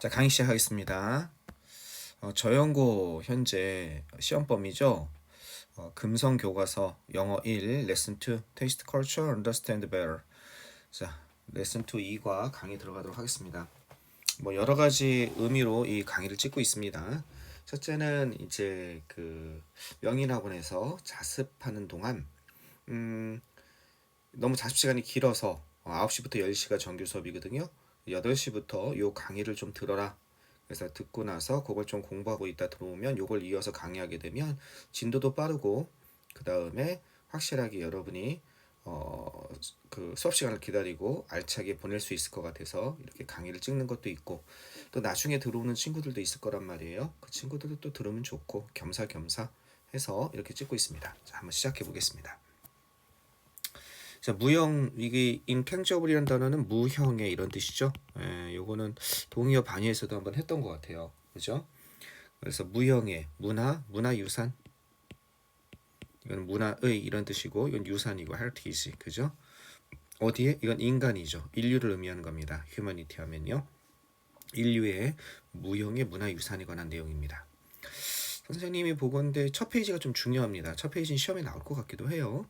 자, 강의 시작하겠습니다. 저연고 현재 시험 범위죠. 금성 교과서 영어 1, 레슨 2, Taste Culture, Understand Better. 자, 레슨 2 2과 강의 들어가도록 하겠습니다. 뭐 여러 가지 의미로 이 강의를 찍고 있습니다. 첫째는 이제 그 명인학원에서 자습하는 동안 너무 자습 시간이 길어서 9시부터 10시가 정규 수업이거든요. 8시부터 요 강의를 좀 들어라. 그래서 듣고 나서 그걸 좀 공부하고 있다 들어오면 요걸 이어서 강의하게 되면 진도도 빠르고 그 다음에 확실하게 여러분이 그 수업 시간을 기다리고 알차게 보낼 수 있을 것 같아서 이렇게 강의를 찍는 것도 있고 또 나중에 들어오는 친구들도 있을 거란 말이에요. 그 친구들도 또 들으면 좋고 겸사겸사 해서 이렇게 찍고 있습니다. 자, 한번 시작해 보겠습니다. 자, 무형, 이게 intangi블이라는 단어는 무형의 이런 뜻이죠. 요거는 동의어 반의에서도 한번 했던 것 같아요. 그죠? 그래서 무형의 문화유산. 이건 문화의 이런 뜻이고, 이건 유산이고, heritage. 그죠? 어디에? 이건 인간이죠. 인류를 의미하는 겁니다. humanity 하면요. 인류의 무형의 문화유산에 관한 내용입니다. 선생님이 보건대 첫 페이지가 좀 중요합니다. 첫 페이지는 시험에 나올 것 같기도 해요.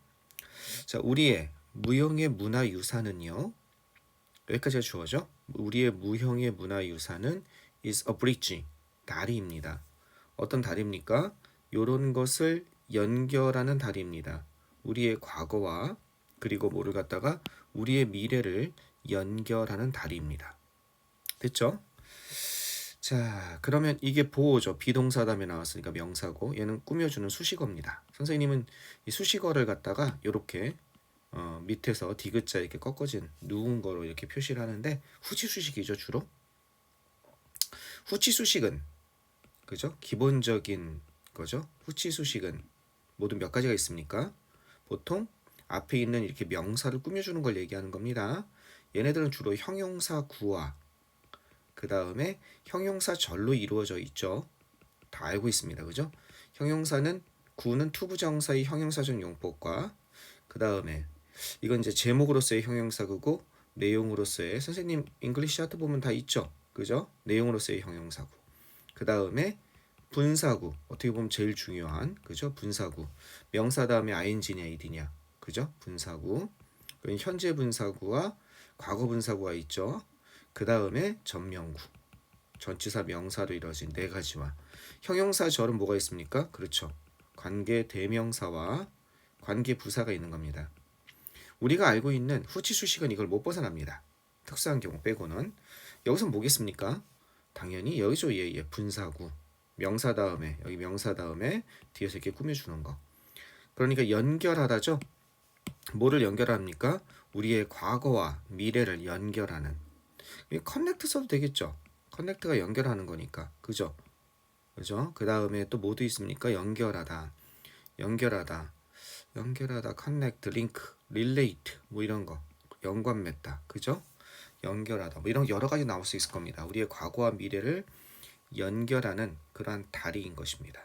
자, 우리의 무형의 문화유산은요. 여기까지가 주어져. 우리의 무형의 문화유산은 is a bridge, 다리입니다. 어떤 다리입니까? 요런 것을 연결하는 다리입니다. 우리의 과거와 그리고 뭐를 갖다가 우리의 미래를 연결하는 다리입니다. 됐죠? 자, 그러면 이게 보호죠. 비동사 다음에 나왔으니까 명사고 얘는 꾸며주는 수식어입니다. 선생님은 이 수식어를 갖다가 이렇게 밑에서 디귿자 이렇게 꺾어진 누운 거로 이렇게 표시를 하는데 후치수식이죠. 주로 후치수식은 그죠? 기본적인 거죠. 후치수식은 모두 몇 가지가 있습니까? 보통 앞에 있는 이렇게 명사를 꾸며주는 걸 얘기하는 겁니다. 얘네들은 주로 형용사 구와 그 다음에 형용사절로 이루어져 있죠. 다 알고 있습니다. 그죠? 형용사는 구는 투부정사의 형용사적 용법과 그 다음에 이건 이제 제목으로서의 형용사구고 내용으로서의 선생님 잉글리시 아트 보면 다 있죠. 그죠? 내용으로서의 형용사구. 그 다음에 분사구. 어떻게 보면 제일 중요한 그죠? 분사구. 명사 다음에 ing냐 id냐. 그죠? 분사구. 현재 분사구와 과거 분사구가 있죠. 그 다음에 전명구. 전치사 명사로 이루어진 네 가지와 형용사절은 뭐가 있습니까? 그렇죠. 관계 대명사와 관계 부사가 있는 겁니다. 우리가 알고 있는 후치수식은 이걸 못 벗어납니다. 특수한 경우 빼고는. 여기서 뭐겠습니까? 당연히 여기죠. 예, 분사구. 명사 다음에 여기 명사 다음에 뒤에서 이렇게 꾸며주는 거. 그러니까 연결하다죠. 뭐를 연결합니까? 우리의 과거와 미래를 연결하는. 커넥트 써도 되겠죠. 커넥트가 연결하는 거니까. 그죠? 그죠? 그 다음에 또 뭐도 있습니까? 연결하다, 커넥트, 링크, 릴레이트 뭐 이런 거 연관 맺다. 그죠? 연결하다 뭐 이런 여러 가지 나올 수 있을 겁니다. 우리의 과거와 미래를 연결하는 그러한 다리인 것입니다.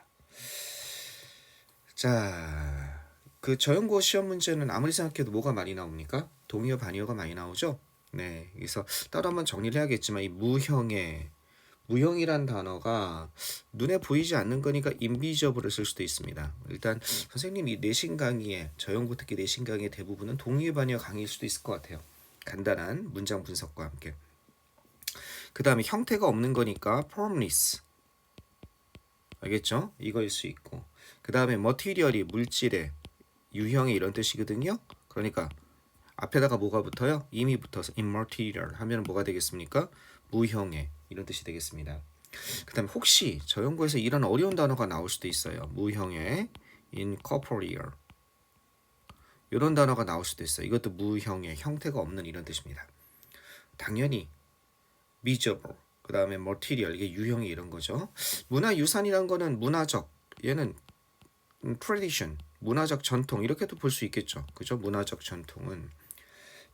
자, 그 저연고 시험 문제는 아무리 생각해도 뭐가 많이 나옵니까? 동의어 반의어가 많이 나오죠? 네, 그래서 따로 한번 정리를 해야겠지만 이 무형이란 단어가 눈에 보이지 않는 거니까 인비저블을 쓸 수도 있습니다. 일단 선생님 이 내신 강의에 저연고 특히 내신 강의의 대부분은 동의어 반의어 강의일 수도 있을 것 같아요. 간단한 문장 분석과 함께. 그 다음에 형태가 없는 거니까 formless. 알겠죠? 이거일 수 있고. 그 다음에 material이 물질의 유형의 이런 뜻이거든요. 그러니까 앞에다가 뭐가 붙어요? 이미 붙어서 immaterial 하면 뭐가 되겠습니까? 무형의 이런 뜻이 되겠습니다. 그 다음에 혹시 저 연구에서 이런 어려운 단어가 나올 수도 있어요. 무형의 incorporeal 이런 단어가 나올 수도 있어요. 이것도 무형의 형태가 없는 이런 뜻입니다. 당연히 visible 그 다음에 material 이게 유형이 이런 거죠. 문화유산이란 거는 문화적 얘는 tradition 문화적 전통 이렇게도 볼 수 있겠죠. 그죠? 문화적 전통은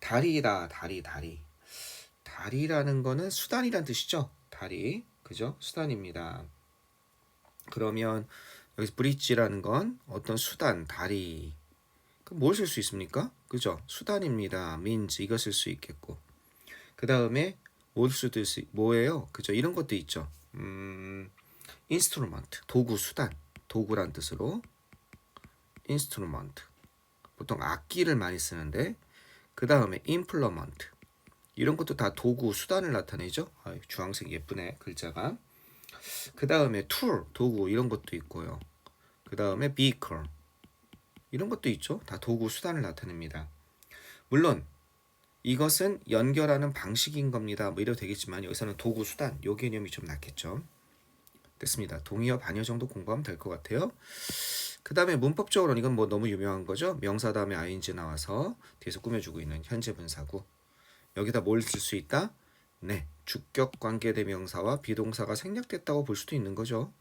다리다. 다리라는 거는 수단이란 뜻이죠. 다리. 그죠? 수단입니다. 그러면 여기서 브릿지라는 건 어떤 수단, 다리. 뭘 쓸 수 있습니까? 그죠? 수단입니다. means 이거 쓸 수 있겠고. 그 다음에 뭐예요? 그죠? 이런 것도 있죠. instrument, 도구, 수단. 도구란 뜻으로 instrument. 보통 악기를 많이 쓰는데 그 다음에 implement. 이런 것도 다 도구, 수단을 나타내죠. 주황색 예쁘네, 글자가. 그 다음에 tool, 도구 이런 것도 있고요. 그 다음에 vehicle. 이런 것도 있죠. 다 도구, 수단을 나타냅니다. 물론 이것은 연결하는 방식인 겁니다. 뭐 이래도 되겠지만 여기서는 도구, 수단 요 개념이 좀 낫겠죠. 됐습니다. 동의어, 반의어 정도 공부하면 될 것 같아요. 그 다음에 문법적으로는 이건 뭐 너무 유명한 거죠. 명사 다음에 ing 나와서 뒤에서 꾸며주고 있는 현재 분사구. 여기다 뭘 쓸 수 있다? 네, 주격 관계대명사와 비동사가 생략됐다고 볼 수도 있는 거죠.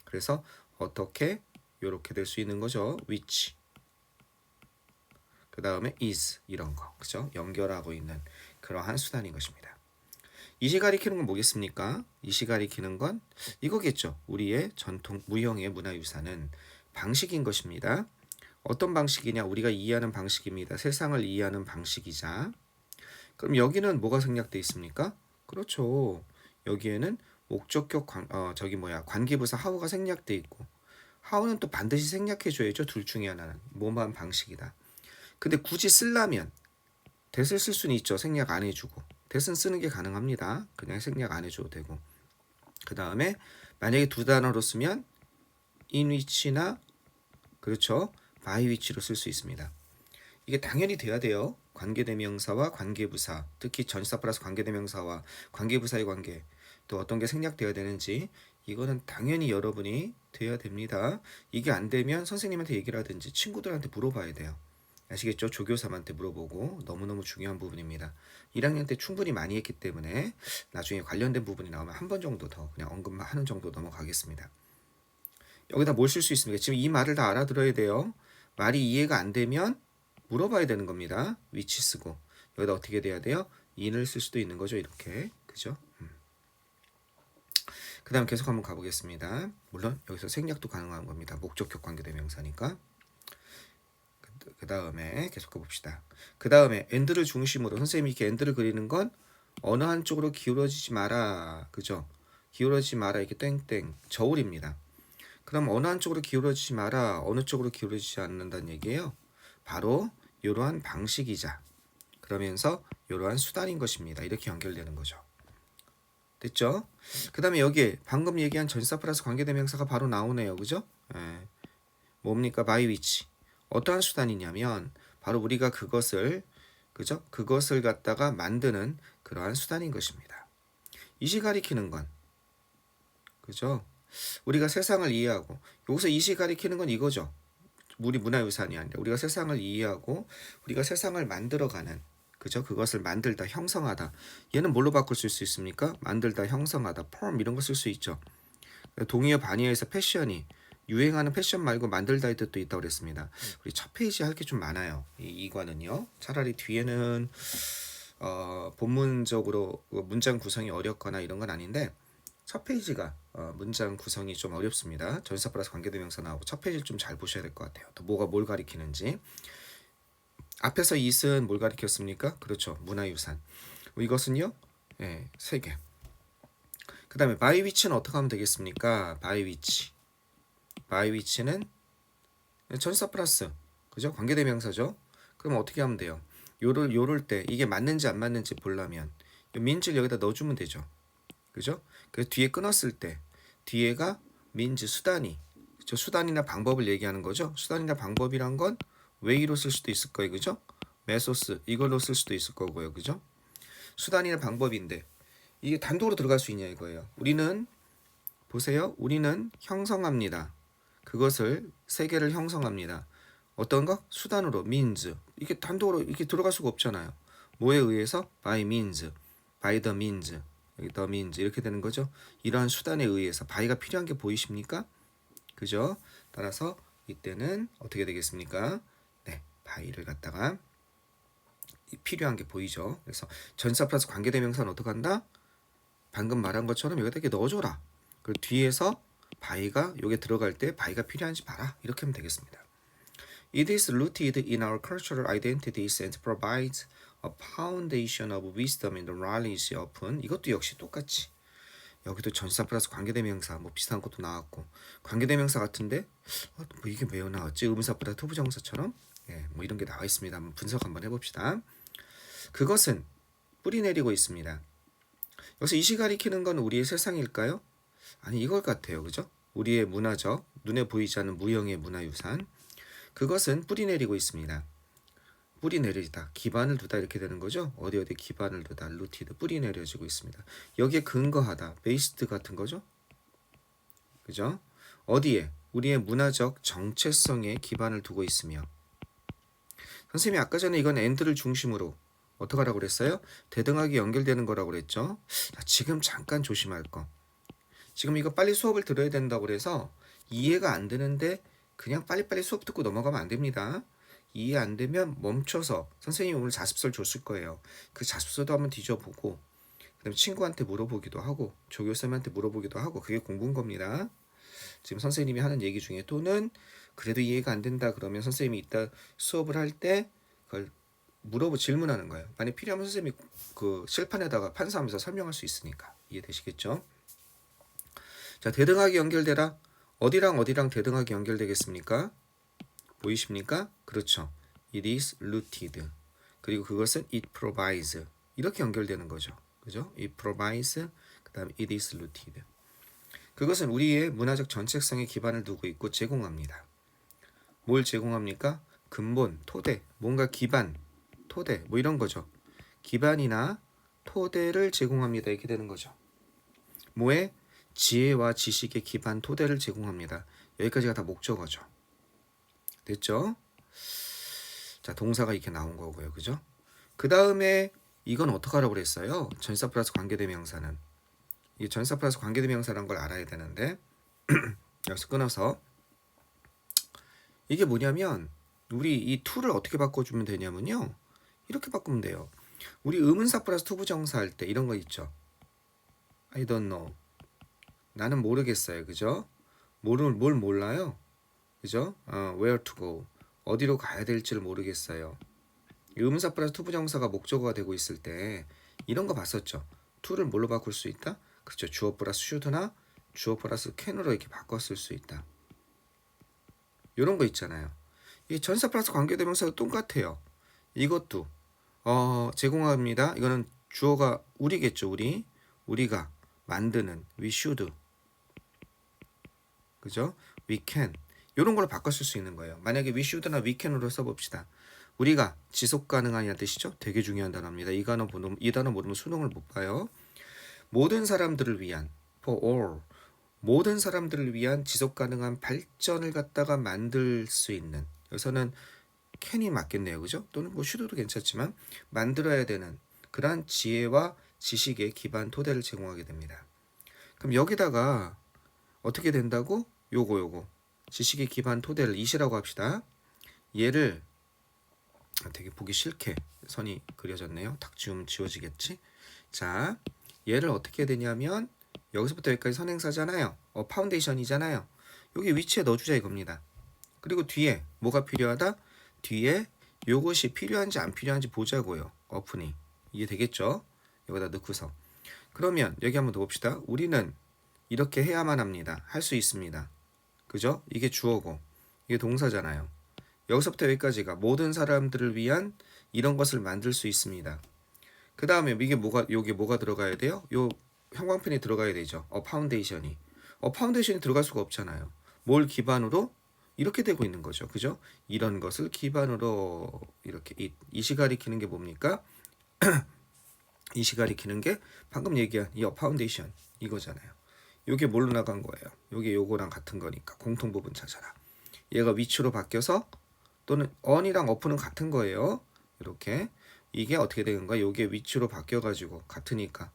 그래서 어떻게 이렇게 될 수 있는 거죠. which. 그 다음에 is 이런 거, 그죠? 연결하고 있는 그러한 수단인 것입니다. 이시 가리키는 건 뭐겠습니까? 이시 가리키는 건 이거겠죠. 우리의 전통 무형의 문화유산은 방식인 것입니다. 어떤 방식이냐? 우리가 이해하는 방식입니다. 세상을 이해하는 방식이자. 그럼 여기는 뭐가 생략돼 있습니까? 그렇죠. 여기에는 목적격 관계부사 하우가 생략돼 있고 하우는 또 반드시 생략해줘야죠. 둘 중에 하나는 뭐만 방식이다. 근데 굳이 쓰려면 that을 쓸 수는 있죠. 생략 안 해주고 that은 쓰는 게 가능합니다. 그냥 생략 안 해줘도 되고 그 다음에 만약에 두 단어로 쓰면 in which나 그렇죠. by which로 쓸 수 있습니다. 이게 당연히 돼야 돼요. 관계대명사와 관계부사, 특히 전치사 플러스 관계대명사와 관계부사의 관계, 또 어떤 게 생략돼야 되는지 이거는 당연히 여러분이 돼야 됩니다. 이게 안 되면 선생님한테 얘기를 하든지 친구들한테 물어봐야 돼요. 아시겠죠? 조교사한테 물어보고 너무너무 중요한 부분입니다. 1학년 때 충분히 많이 했기 때문에 나중에 관련된 부분이 나오면 한 번 정도 더 그냥 언급하는 정도 넘어가겠습니다. 여기다 뭘 쓸 수 있습니까? 지금 이 말을 다 알아들어야 돼요. 말이 이해가 안 되면 물어봐야 되는 겁니다. which 쓰고 여기다 어떻게 돼야 돼요? in을 쓸 수도 있는 거죠. 이렇게 그죠? 그 다음 계속 한번 가보겠습니다. 물론 여기서 생략도 가능한 겁니다. 목적격 관계대명사니까. 그 다음에 계속 가봅시다. 그 다음에 and를 중심으로 선생님이 이렇게 and를 그리는 건 어느 한쪽으로 기울어지지 마라. 그죠? 기울어지지 마라. 이렇게 땡땡 저울입니다. 그럼 어느 한쪽으로 기울어지지 마라. 어느 쪽으로 기울어지지 않는다는 얘기예요. 바로 이러한 방식이자 그러면서 이러한 수단인 것입니다. 이렇게 연결되는 거죠. 됐죠? 그 다음에 여기에 방금 얘기한 전치사 플러스 관계대명사가 바로 나오네요. 그죠? 뭡니까? by which. 어떠한 수단이냐면 바로 우리가 그것을 그죠? 그것을 갖다가 만드는 그러한 수단인 것입니다. 이시 가리키는 건 그죠? 우리가 세상을 이해하고 여기서 이시 가리키는 건 이거죠. 우리 문화유산이 아니라 우리가 세상을 이해하고 우리가 세상을 만들어가는 그죠? 그것을 만들다, 형성하다. 얘는 뭘로 바꿀 수 있습니까? 만들다, 형성하다, form 이런 거 쓸 수 있죠. 동의어 반의어에서 패션이 유행하는 패션 말고 만들다의 뜻도 있다고 그랬습니다. 우리 첫 페이지 할 게 좀 많아요. 이과는요. 차라리 뒤에는 본문적으로 문장 구성이 어렵거나 이런 건 아닌데 첫 페이지가 문장 구성이 좀 어렵습니다. 전치사 플러스 관계대명사 나오고 첫 페이지를 좀 잘 보셔야 될 것 같아요. 또 뭐가 뭘 가리키는지. 앞에서 it은 뭘 가리켰습니까? 그렇죠. 문화유산. 이것은요. 예, 3개. 그 다음에 by which는 어떻게 하면 되겠습니까? by which. by which는 전치사 플러스 그죠? 관계대명사죠. 그럼 어떻게 하면 돼요? 요럴 때 이게 맞는지 안 맞는지 보려면 means를 여기다 넣어주면 되죠. 그죠? 그래서 뒤에 끊었을 때 뒤에가 means 수단이 그죠? 수단이나 방법을 얘기하는 거죠. 수단이나 방법이란 건 way로 쓸 수도 있을 거예요. 그죠? 메소스 이걸로 쓸 수도 있을 거고요. 그죠? 수단이나 방법인데 이게 단독으로 들어갈 수 있냐 이거예요. 우리는 보세요. 우리는 형성합니다. 그것을 세계를 형성합니다. 어떤 거? 수단으로 means. 이게 단독으로 이렇게 들어갈 수가 없잖아요. 뭐에 의해서? by means, by the means, 여기 the means 이렇게 되는 거죠. 이러한 수단에 의해서 by가 필요한 게 보이십니까? 그죠? 따라서 이때는 어떻게 되겠습니까? 네, by를 갖다가 필요한 게 보이죠. 그래서 전치사 플러스 관계대명사는 어떻게 한다? 방금 말한 것처럼 여기다 이렇게 넣어줘라. 그리고 뒤에서 by가 여기 들어갈 때 by가 필요한지 봐라. 이렇게 하면 되겠습니다. It is rooted in our cultural identities and provides A foundation of wisdom in the knowledge open. 이것도 역시 똑같이 여기도 전치사 플러스 관계대명사 뭐 비슷한 것도 나왔고 관계대명사 같은데 뭐 이게 왜 나왔지? 의문사보다 투부정사처럼 뭐 이런 게 나와 있습니다. 한번 분석 한번 해봅시다. 그것은 뿌리 내리고 있습니다. 여기서 이시 가리키는 건 우리의 세상일까요? 아니 이걸 같아요. 그죠? 우리의 문화적 눈에 보이지 않는 무형의 문화유산. 그것은 뿌리 내리고 있습니다. 뿌리 내리다, 기반을 두다 이렇게 되는 거죠. 어디 기반을 두다, 루티드 뿌리 내려지고 있습니다. 여기에 근거하다, 베이스드 같은 거죠. 그죠? 어디에? 우리의 문화적 정체성에 기반을 두고 있으며. 선생님이 아까 전에 이건 and를 중심으로 어떻게 하라고 그랬어요? 대등하게 연결되는 거라고 그랬죠. 자, 지금 잠깐 조심할 거. 지금 이거 빨리 수업을 들어야 된다고 그래서 이해가 안 되는데 그냥 빨리빨리 수업 듣고 넘어가면 안 됩니다. 이해 안 되면 멈춰서 선생님이 오늘 자습서를 줬을 거예요. 그 자습서도 한번 뒤져보고 그다음에 친구한테 물어보기도 하고 조교쌤한테 물어보기도 하고 그게 공부인 겁니다. 지금 선생님이 하는 얘기 중에 또는 그래도 이해가 안 된다 그러면 선생님이 이따 수업을 할 때 그걸 질문하는 거예요. 만약 필요하면 선생님이 그 실판에다가 판사하면서 설명할 수 있으니까 이해되시겠죠? 자, 대등하게 연결되라. 어디랑 어디랑 대등하게 연결되겠습니까? 보이십니까? 그렇죠. It is rooted. 그리고 그것은 it provides. 이렇게 연결되는 거죠. 그죠? It provides. 그다음 it is rooted. 그것은 우리의 문화적 정체성에 기반을 두고 있고 제공합니다. 뭘 제공합니까? 근본, 토대, 뭔가 기반, 토대, 뭐 이런 거죠. 기반이나 토대를 제공합니다. 이렇게 되는 거죠. 뭐에? 지혜와 지식의 기반, 토대를 제공합니다. 여기까지가 다 목적어죠. 됐죠? 자, 동사가 이렇게 나온 거고요. 그죠? 그 다음에 이건 어떻게 하라고 그랬어요? 전치사 플러스 관계대명사는. 이 전치사 플러스 관계대명사라는 걸 알아야 되는데 여기서 끊어서 이게 뭐냐면 우리 이 to를 어떻게 바꿔주면 되냐면요. 이렇게 바꾸면 돼요. 우리 의문사 플러스 투부정사 할 때 이런 거 있죠. I don't know. 나는 모르겠어요. 그죠? 뭘 몰라요? 그죠? where to go. 어디로 가야 될지를 모르겠어요. 의문사 플러스 투부정사가 목적어가 되고 있을 때 이런 거 봤었죠. to를 뭘로 바꿀 수 있다? 그렇죠. 주어 플러스 should나 주어 플러스 can으로 이렇게 바꿨을 수 있다. 이런 거 있잖아요. 이 전사 플러스 관계대명사도 똑같아요. 이것도 제공합니다. 이거는 주어가 우리겠죠. 우리가 만드는 we should. 그죠? we can. 이런 걸로 바꿨을 수 있는 거예요. 만약에 we should나 we can으로 써봅시다. 우리가 지속 가능한이라는 뜻이죠. 되게 중요한 단어입니다. 이 단어 모르면 수능을 못 봐요. 모든 사람들을 위한 for all. 모든 사람들을 위한 지속 가능한 발전을 갖다가 만들 수 있는. 여기서는 can이 맞겠네요. 그죠? 또는 뭐 should도 괜찮지만 만들어야 되는 그러한 지혜와 지식의 기반 토대를 제공하게 됩니다. 그럼 여기다가 어떻게 된다고? 요거 지식의 기반 토대를 이시라고 합시다. 얘를 되게 보기 싫게 선이 그려졌네요. 탁 지우면 지워지겠지? 자, 얘를 어떻게 해야 되냐면 여기서부터 여기까지 선행사잖아요. 파운데이션이잖아요. 여기 위치에 넣어주자 이겁니다. 그리고 뒤에 뭐가 필요하다? 뒤에 요것이 필요한지 안 필요한지 보자고요. 어프니. 이해되겠죠? 여기다 넣고서. 그러면 여기 한번 더 봅시다. 우리는 이렇게 해야만 합니다. 할 수 있습니다. 그죠? 이게 주어고 이게 동사잖아요. 여기서부터 여기까지가 모든 사람들을 위한 이런 것을 만들 수 있습니다. 그 다음에 요게 뭐가 들어가야 돼요? 요 형광펜이 들어가야 되죠. 파운데이션이. 파운데이션이 들어갈 수가 없잖아요. 뭘 기반으로? 이렇게 되고 있는 거죠. 그죠? 이런 것을 기반으로 이렇게 이시 가리키는 게 뭡니까? 이시 가리키는 게 방금 얘기한 이 파운데이션 이거잖아요. 요게 뭘로 나간 거예요? 요게 요거랑 같은 거니까 공통 부분 찾아라. 얘가 위치로 바뀌어서 또는 on이랑 off는 같은 거예요. 이렇게 이게 어떻게 되는 거야? 요게 위치로 바뀌어가지고 같으니까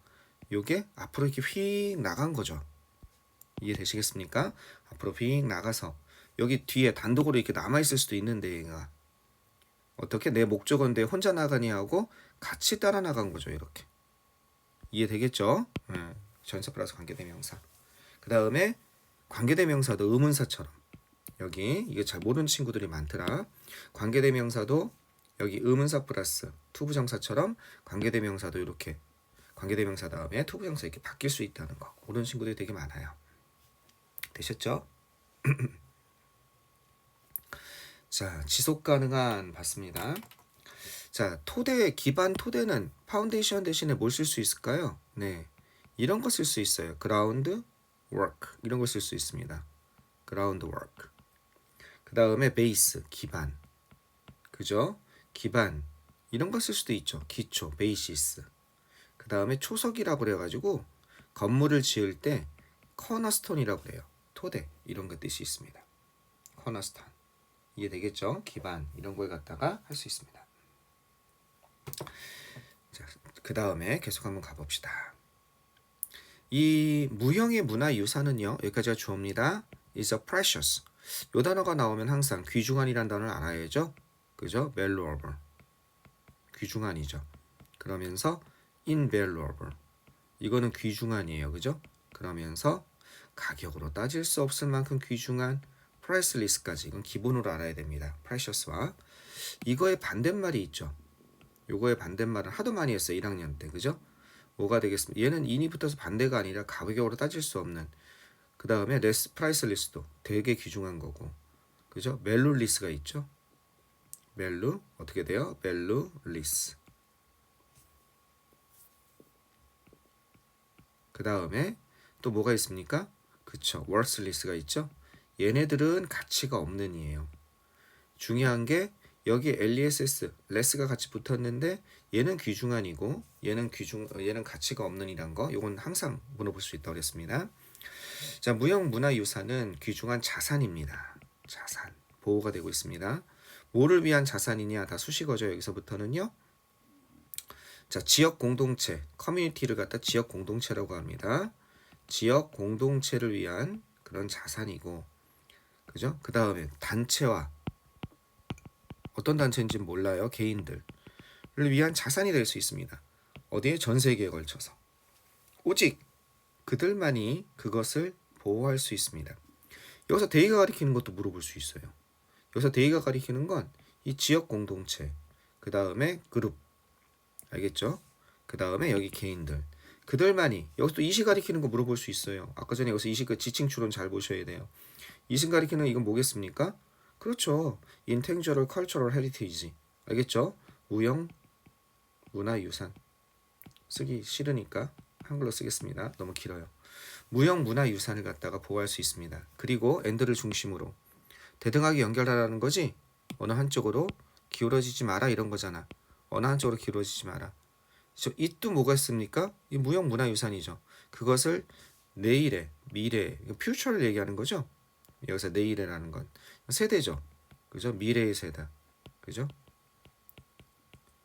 요게 앞으로 이렇게 휙 나간 거죠. 이해되시겠습니까? 앞으로 휙 나가서 여기 뒤에 단독으로 이렇게 남아있을 수도 있는데 얘가 어떻게 내 목적어인데 혼자 나가니 하고 같이 따라 나간 거죠. 이렇게 이해되겠죠? 전사 플러스 관계대명사. 그 다음에 관계대명사도 의문사처럼 여기 이게 잘 모르는 친구들이 많더라. 관계대명사도 여기 의문사 플러스 투부정사처럼 관계대명사도 이렇게 관계대명사 다음에 투부정사 이렇게 바뀔 수 있다는 거. 그런 친구들이 되게 많아요. 되셨죠? 자, 지속 가능한 봤습니다. 자, 토대 기반 토대는 파운데이션 대신에 뭘 쓸 수 있을까요? 네, 이런 거 쓸 수 있어요. ground work 이런 거 쓸 수 있습니다. ground work. 그 다음에 베이스 기반, 그죠? 기반 이런 거 쓸 수도 있죠. 기초 베이시스. 그 다음에 초석이라고 그래가지고 건물을 지을 때 커너스톤이라고 그래요. 토대 이런 거 뜻이 있습니다. 커너스톤 이해되겠죠? 기반 이런 걸 갖다가 할 수 있습니다. 자, 그 다음에 계속 한번 가봅시다. 이 무형의 문화유산은요, 여기까지가 주어입니다. is a precious. 요 단어가 나오면 항상 귀중한이란 단어를 알아야죠. 그죠? valuable. 귀중한이죠. 그러면서 invaluable. 이거는 귀중한이에요. 그죠? 그러면서 가격으로 따질 수 없을 만큼 귀중한 priceless까지 이건 기본으로 알아야 됩니다. precious와 이거의 반대말이 있죠. 요거의 반대말은 하도 많이 했어요. 1학년 때. 그죠? 뭐가 되겠습니까? 얘는 인이 붙어서 반대가 아니라 가격으로 따질 수 없는. 그 다음에 less priceless도 되게 귀중한 거고. 그죠? valueless가 있죠. value 어떻게 돼요? valueless. 그 다음에 또 뭐가 있습니까? 그쵸. worthless가 있죠. 얘네들은 가치가 없는 이에요. 중요한 게 여기 less, less가 같이 붙었는데 얘는 귀중한이고 얘는 가치가 없는 이란 거. 요건 항상 물어볼 수 있다고 그랬습니다. 자, 무형 문화유산은 귀중한 자산입니다. 자산. 보호가 되고 있습니다. 뭐를 위한 자산이냐? 다 수식어죠. 여기서부터는요. 자, 지역 공동체, 커뮤니티를 갖다 지역 공동체라고 합니다. 지역 공동체를 위한 그런 자산이고, 그죠? 그 다음에 단체와 어떤 단체인지 몰라요. 개인들을 위한 자산이 될 수 있습니다. 어디에? 전 세계에 걸쳐서. 오직 그들만이 그것을 보호할 수 있습니다. 여기서 대의가 가리키는 것도 물어볼 수 있어요. 여기서 대의가 가리키는 건 이 지역 공동체, 그 다음에 그룹, 알겠죠? 그 다음에 여기 개인들, 그들만이. 여기서 또 이시 가리키는 거 물어볼 수 있어요. 아까 전에 여기서 이시 그 지칭 추론 잘 보셔야 돼요. 이시 가리키는 이건 뭐겠습니까? 그렇죠. Intangible Cultural Heritage. 알겠죠? 무형 문화유산. 쓰기 싫으니까 한글로 쓰겠습니다. 너무 길어요. 무형 문화유산을 갖다가 보호할 수 있습니다. 그리고 엔드를 중심으로 대등하게 연결하라는 거지. 어느 한쪽으로 기울어지지 마라 이런 거잖아. 어느 한쪽으로 기울어지지 마라. 이또 뭐가 있습니까? 이 무형 문화유산이죠. 그것을 내일의 미래, 퓨처를 얘기하는 거죠. 여기서 내일이라는 건 세대죠. 그죠? 미래의 세대. 그죠?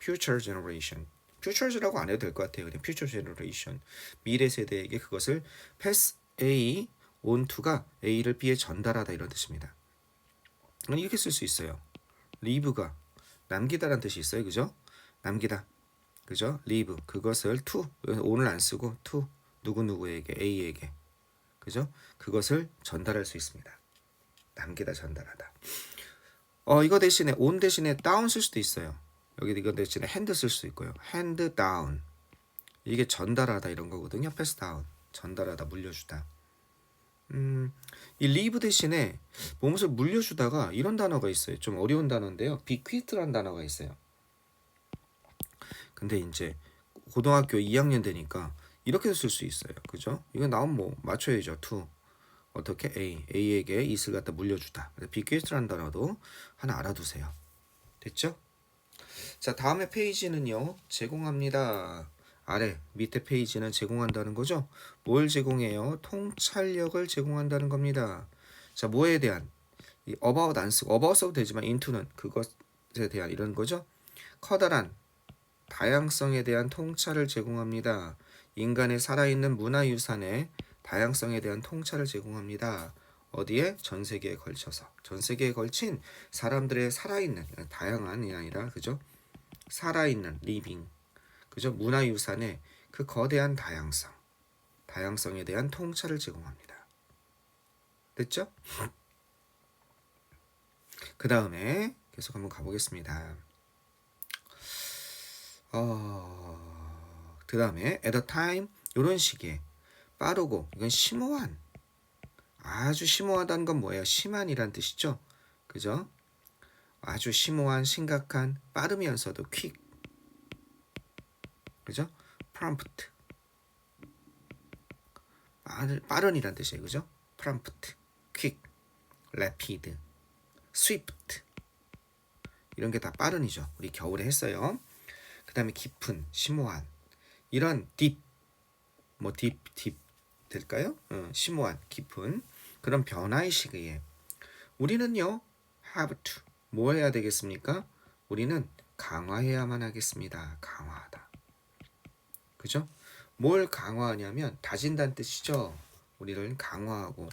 future generation. futures라고 안 해도 될 것 같아요. 그냥 future generation. 미래 세대에게 그것을 pass A on to가 A를 B에 전달하다 이런 뜻입니다. 이렇게 쓸 수 있어요. leave가 남기다라는 뜻이 있어요. 그죠? 남기다. 그죠? leave 그것을 to on을 안 쓰고 to 누구누구에게 A에게. 그죠? 그것을 전달할 수 있습니다. 남기다 전달하다. 이거 대신에 on 대신에 down 쓸 수도 있어요. 여기 이거 대신에 hand 쓸 수도 있고요. hand down. 이게 전달하다 이런 거거든요. pass down. 전달하다 물려주다. 이 leave 대신에 무엇을 물려주다가 이런 단어가 있어요. 좀 어려운 단어인데요. bequeath라는 단어가 있어요. 근데 이제 고등학교 2학년 되니까 이렇게도 쓸 수 있어요. 그죠? 이거 나오면 뭐 맞춰야죠. to 어떻게 A에게 이슬 갖다 물려주다. bequeath라는 단어도 하나 알아두세요. 됐죠? 자, 다음에 페이지는요. 제공합니다. 아래 밑에 페이지는 제공한다는 거죠. 뭘 제공해요? 통찰력을 제공한다는 겁니다. 자, 뭐에 대한 이 about 안 쓰고 about 써도 되지만 into는 그것에 대한 이런 거죠. 커다란 다양성에 대한 통찰을 제공합니다. 인간의 살아있는 문화유산의 다양성에 대한 통찰을 제공합니다. 어디에? 전 세계에 걸쳐서. 전 세계에 걸친 사람들의 살아있는 다양한이 아니라 그죠? 살아있는 living 그죠? 문화유산의 그 거대한 다양성에 대한 통찰을 제공합니다. 됐죠? 그 다음에 계속 한번 가보겠습니다. 그 다음에 at a time 이런 식의 빠르고 이건 심오한 아주 심오하다는 건 뭐예요? 심한이란 뜻이죠. 그죠? 아주 심오한 심각한 빠르면서도 quick 그죠? prompt 빠른이란 뜻이에요. 그죠? prompt quick rapid swift 이런 게 다 빠른이죠. 우리 겨울에 했어요. 그 다음에 깊은 심오한 이런 deep 뭐 deep 될까요? 심오한 깊은 그런 변화의 시기에 우리는요 have to 뭐 해야 되겠습니까? 우리는 강화해야만 하겠습니다. 강화하다. 그죠? 뭘 강화하냐면 다진다는 뜻이죠. 우리를 강화하고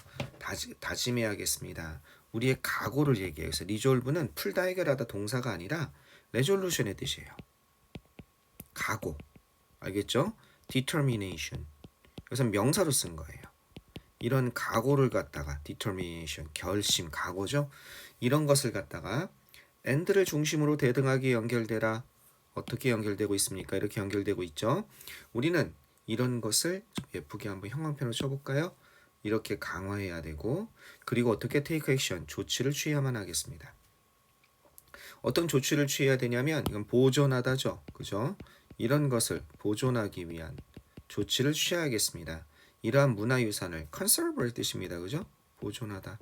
다짐해야겠습니다. 우리의 각오를 얘기해요. 그래서 resolve는 풀다 해결하다 동사가 아니라 resolution의 뜻이에요. 각오. 알겠죠? determination. 그래서 명사로 쓴 거예요. 이런 각오를 갖다가 determination, 결심, 각오죠. 이런 것을 갖다가 and를 중심으로 대등하게 연결되라. 어떻게 연결되고 있습니까? 이렇게 연결되고 있죠. 우리는 이런 것을 좀 예쁘게 한번 형광펜으로 쳐볼까요? 이렇게 강화해야 되고 그리고 어떻게 take action, 조치를 취해야만 하겠습니다. 어떤 조치를 취해야 되냐면 이건 보존하다죠. 그죠? 이런 것을 보존하기 위한 조치를 취해야겠습니다. 이러한 문화유산을 conserve의 뜻입니다. 그죠? 보존하다.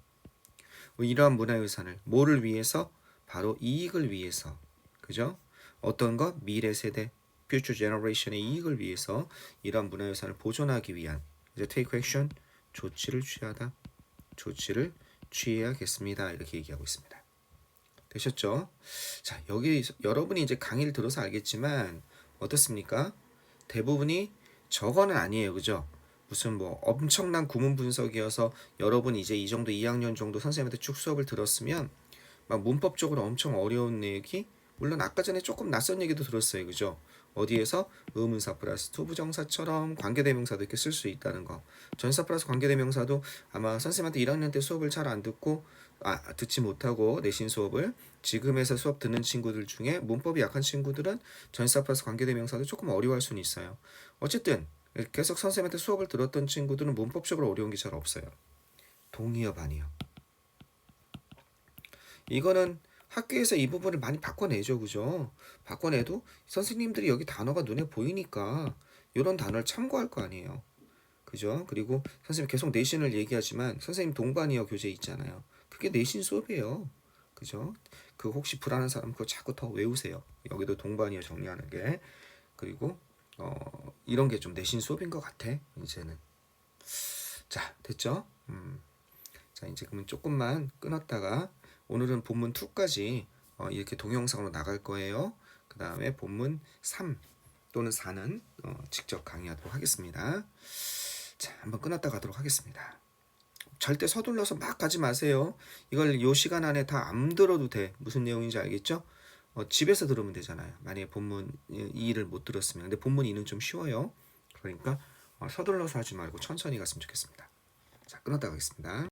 이러한 문화유산을 뭐를 위해서? 바로 이익을 위해서. 그죠? 어떤 것? 미래 세대, future generation의 이익을 위해서 이러한 문화유산을 보존하기 위한 이제 take action, 조치를 취하다. 조치를 취해야겠습니다. 이렇게 얘기하고 있습니다. 되셨죠? 자, 여기 여러분이 이제 강의를 들어서 알겠지만 어떻습니까? 대부분이 저거는 아니에요. 그죠? 무슨 뭐 엄청난 구문 분석이어서 여러분이 이제 이 정도 2학년 정도 선생님한테 쭉 수업을 들었으면 막 문법적으로 엄청 어려운 얘기 물론 아까 전에 조금 낯선 얘기도 들었어요. 그죠? 어디에서 의문사 플러스 투부정사처럼 관계대명사도 이렇게 쓸 수 있다는 거. 전사 플러스 관계대명사도 아마 선생님한테 1학년 때 수업을 잘 안 듣고 듣지 못하고 내신 수업을 지금에서 수업 듣는 친구들 중에 문법이 약한 친구들은 전사 플러스 관계대명사도 조금 어려워할 수는 있어요. 어쨌든 계속 선생님한테 수업을 들었던 친구들은 문법적으로 어려운 게 잘 없어요. 동의어 반의어. 이거는 학교에서 이 부분을 많이 바꿔내죠. 그죠? 바꿔내도 선생님들이 여기 단어가 눈에 보이니까 이런 단어를 참고할 거 아니에요. 그죠? 그리고 선생님 계속 내신을 얘기하지만 선생님 동반이어 교재 있잖아요. 그게 내신 수업이에요. 그죠? 그 혹시 불안한 사람 그거 자꾸 더 외우세요. 여기도 동반이어 정리하는 게. 그리고 이런 게 좀 내신 수업인 것 같아. 이제는. 자, 됐죠? 자, 이제 그러면 조금만 끊었다가 오늘은 본문 2까지 이렇게 동영상으로 나갈 거예요. 그 다음에 본문 3 또는 4는 직접 강의하도록 하겠습니다. 자, 한번 끊었다 가도록 하겠습니다. 절대 서둘러서 막 가지 마세요. 이걸 요 시간 안에 다 안 들어도 돼. 무슨 내용인지 알겠죠? 집에서 들으면 되잖아요. 만약에 본문 2를 못 들었으면. 근데 본문 2는 좀 쉬워요. 그러니까 서둘러서 하지 말고 천천히 갔으면 좋겠습니다. 자, 끊었다 가겠습니다.